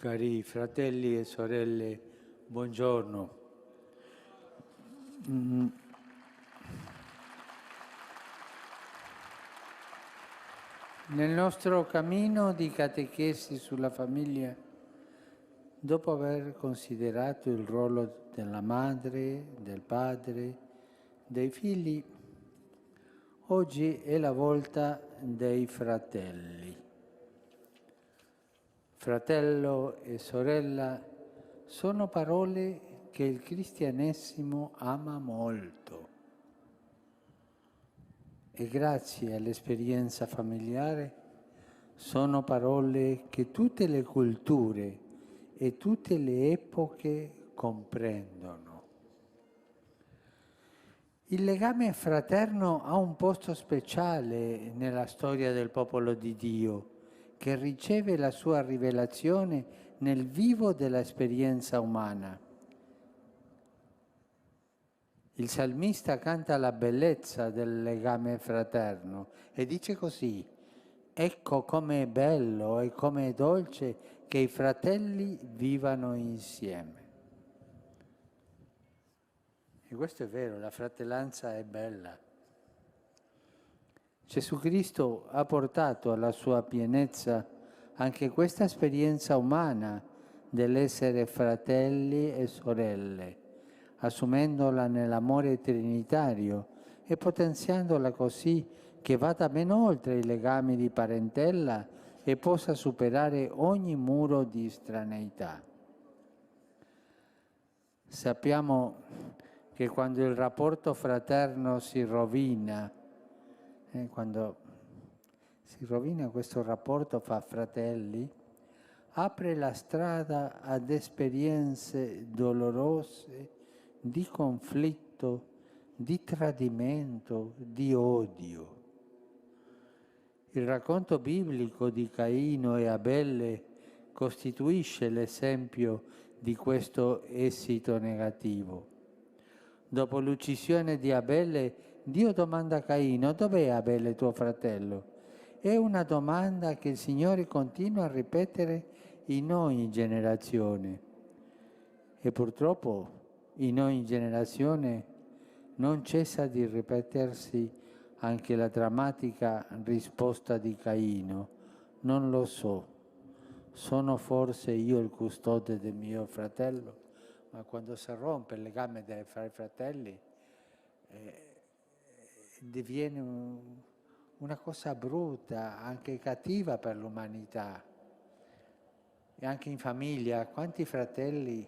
Cari fratelli e sorelle, buongiorno. Nel nostro cammino di catechesi sulla famiglia, dopo aver considerato il ruolo della madre, del padre, dei figli, oggi è la volta dei fratelli. Fratello e sorella sono parole che il cristianesimo ama molto e grazie all'esperienza familiare sono parole che tutte le culture e tutte le epoche comprendono. Il legame fraterno ha un posto speciale nella storia del popolo di Dio, che riceve la sua rivelazione nel vivo dell'esperienza umana. Il salmista canta la bellezza del legame fraterno e dice così: ecco com'è bello e com'è dolce che i fratelli vivano insieme. E questo è vero, la fratellanza è bella. Gesù Cristo ha portato alla sua pienezza anche questa esperienza umana dell'essere fratelli e sorelle, assumendola nell'amore trinitario e potenziandola così che vada ben oltre i legami di parentela e possa superare ogni muro di estraneità. Sappiamo che quando il rapporto fraterno si rovina, quando si rovina questo rapporto fra fratelli, apre la strada ad esperienze dolorose di conflitto, di tradimento, di odio. Il racconto biblico di Caino e Abele costituisce l'esempio di questo esito negativo. Dopo l'uccisione di Abele, Dio domanda a Caino: dov'è Abele tuo fratello? È una domanda che il Signore continua a ripetere in ogni generazione. E purtroppo in ogni generazione non cessa di ripetersi anche la drammatica risposta di Caino: non lo so, sono forse io il custode del mio fratello? Ma quando si rompe il legame fra i fratelli diviene una cosa brutta, anche cattiva per l'umanità. E anche in famiglia, quanti fratelli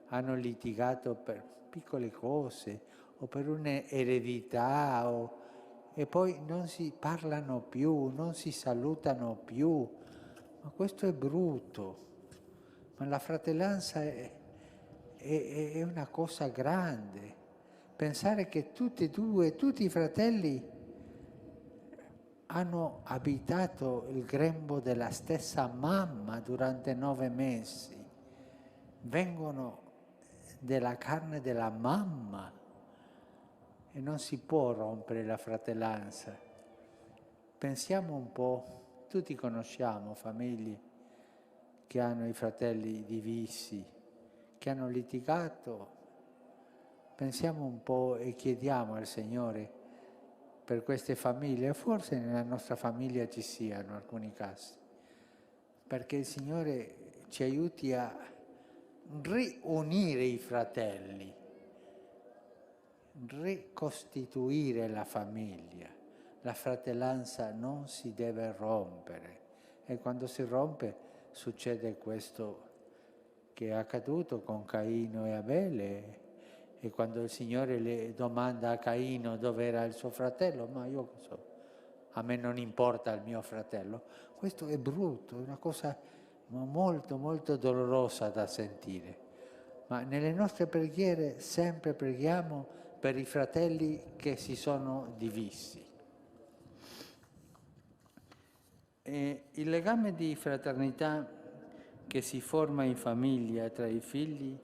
hanno litigato per piccole cose o per un'eredità e poi non si parlano più, non si salutano più. Ma questo è brutto. Ma la fratellanza è una cosa grande. Pensare che tutti e due, tutti i fratelli hanno abitato il grembo della stessa mamma durante 9 mesi, vengono della carne della mamma e non si può rompere la fratellanza. Pensiamo un po', tutti conosciamo famiglie che hanno i fratelli divisi, che hanno litigato. Pensiamo un po' e chiediamo al Signore per queste famiglie, forse nella nostra famiglia ci siano alcuni casi, perché il Signore ci aiuti a riunire i fratelli, ricostituire la famiglia. La fratellanza non si deve rompere e quando si rompe succede questo che è accaduto con Caino e Abele. E quando il Signore le domanda a Caino dove era il suo fratello, ma io so, a me non importa il mio fratello. Questo è brutto, è una cosa molto, molto dolorosa da sentire. Ma nelle nostre preghiere sempre preghiamo per i fratelli che si sono divisi. E il legame di fraternità che si forma in famiglia tra i figli,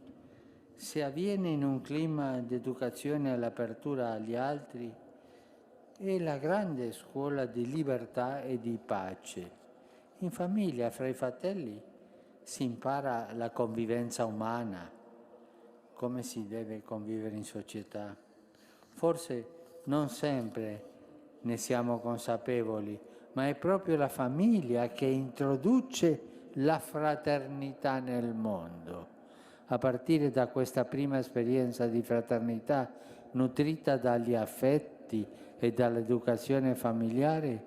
se avviene in un clima di educazione all'apertura agli altri, è la grande scuola di libertà e di pace. In famiglia, fra i fratelli, si impara la convivenza umana, come si deve convivere in società. Forse non sempre ne siamo consapevoli, ma è proprio la famiglia che introduce la fraternità nel mondo. A partire da questa prima esperienza di fraternità nutrita dagli affetti e dall'educazione familiare,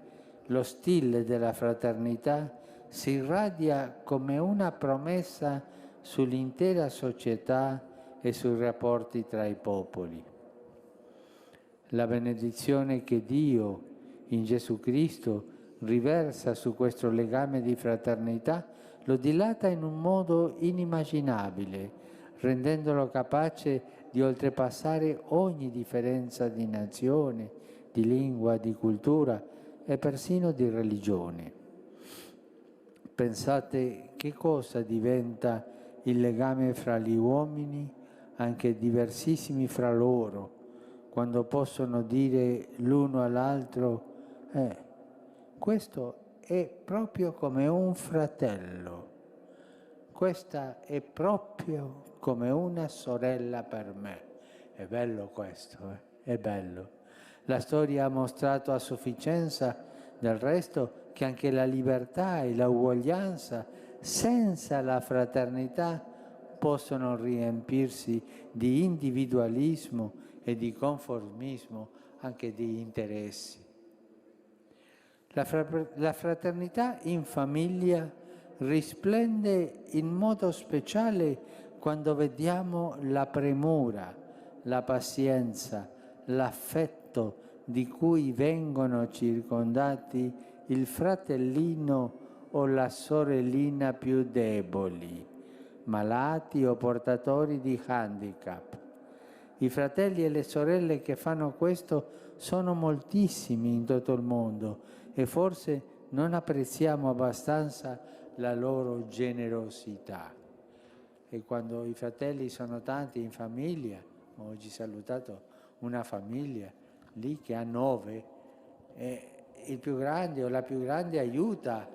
lo stile della fraternità si irradia come una promessa sull'intera società e sui rapporti tra i popoli. La benedizione che Dio in Gesù Cristo riversa su questo legame di fraternità lo dilata in un modo inimmaginabile, rendendolo capace di oltrepassare ogni differenza di nazione, di lingua, di cultura e persino di religione. Pensate che cosa diventa il legame fra gli uomini, anche diversissimi fra loro, quando possono dire l'uno all'altro, questo è proprio come un fratello, questa è proprio come una sorella per me. È bello questo, è bello. La storia ha mostrato a sufficienza, del resto, che anche la libertà e la uguaglianza, senza la fraternità, possono riempirsi di individualismo e di conformismo, anche di interessi. La fraternità in famiglia risplende in modo speciale quando vediamo la premura, la pazienza, l'affetto di cui vengono circondati il fratellino o la sorellina più deboli, malati o portatori di handicap. I fratelli e le sorelle che fanno questo sono moltissimi in tutto il mondo e forse non apprezziamo abbastanza la loro generosità. E quando i fratelli sono tanti in famiglia, oggi ho salutato una famiglia lì che ha 9, il più grande o la più grande aiuta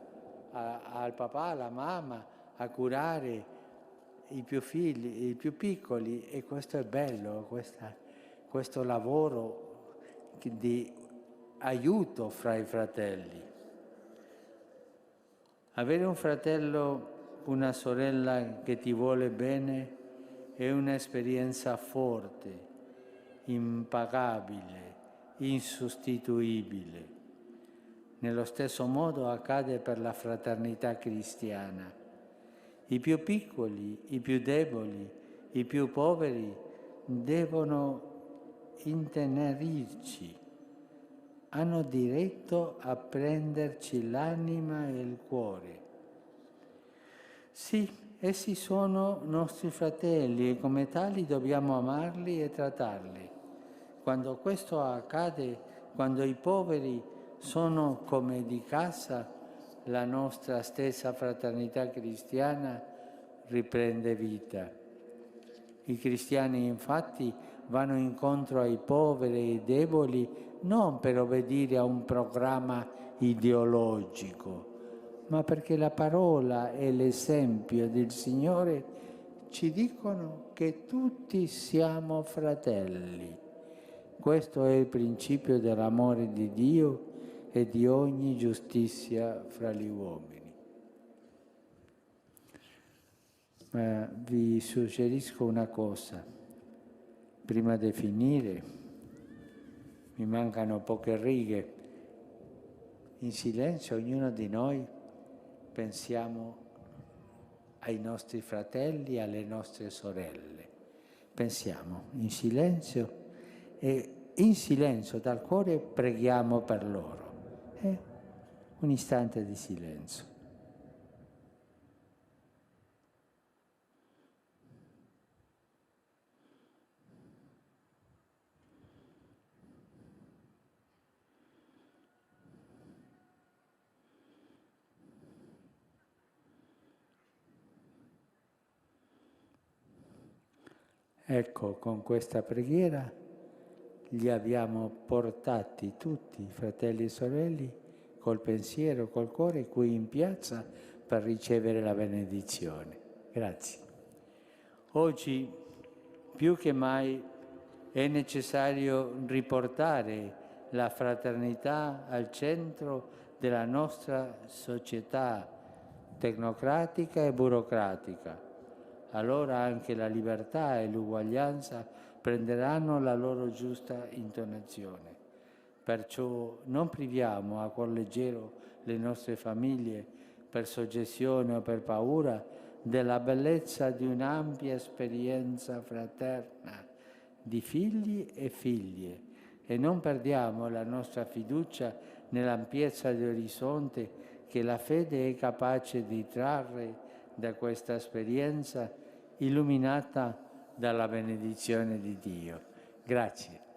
al papà, alla mamma a curare i più figli, i più piccoli, e questo è bello, questo lavoro di aiuto fra i fratelli. Avere un fratello, una sorella che ti vuole bene è un'esperienza forte, impagabile, insostituibile. Nello stesso modo accade per la fraternità cristiana. I più piccoli, i più deboli, i più poveri devono intenerirci, hanno diritto a prenderci l'anima e il cuore. Sì, essi sono nostri fratelli e come tali dobbiamo amarli e trattarli. Quando questo accade, quando i poveri sono come di casa, la nostra stessa fraternità cristiana riprende vita. I cristiani infatti vanno incontro ai poveri e ai deboli non per obbedire a un programma ideologico, ma perché la parola e l'esempio del Signore ci dicono che tutti siamo fratelli. Questo è il principio dell'amore di Dio e di ogni giustizia fra gli uomini. Ma vi suggerisco una cosa, prima di finire, mi mancano poche righe, in silenzio ognuno di noi pensiamo ai nostri fratelli, alle nostre sorelle. Pensiamo in silenzio e in silenzio dal cuore preghiamo per loro. Un istante di silenzio. Ecco, con questa preghiera li abbiamo portati tutti, fratelli e sorelle, col pensiero, col cuore, qui in piazza, per ricevere la benedizione. Grazie. Oggi più che mai è necessario riportare la fraternità al centro della nostra società tecnocratica e burocratica. Allora anche la libertà e l'uguaglianza prenderanno la loro giusta intonazione. Perciò non priviamo a cuor leggero le nostre famiglie per soggezione o per paura della bellezza di un'ampia esperienza fraterna di figli e figlie e non perdiamo la nostra fiducia nell'ampiezza di orizzonte che la fede è capace di trarre da questa esperienza illuminata dalla benedizione di Dio. Grazie.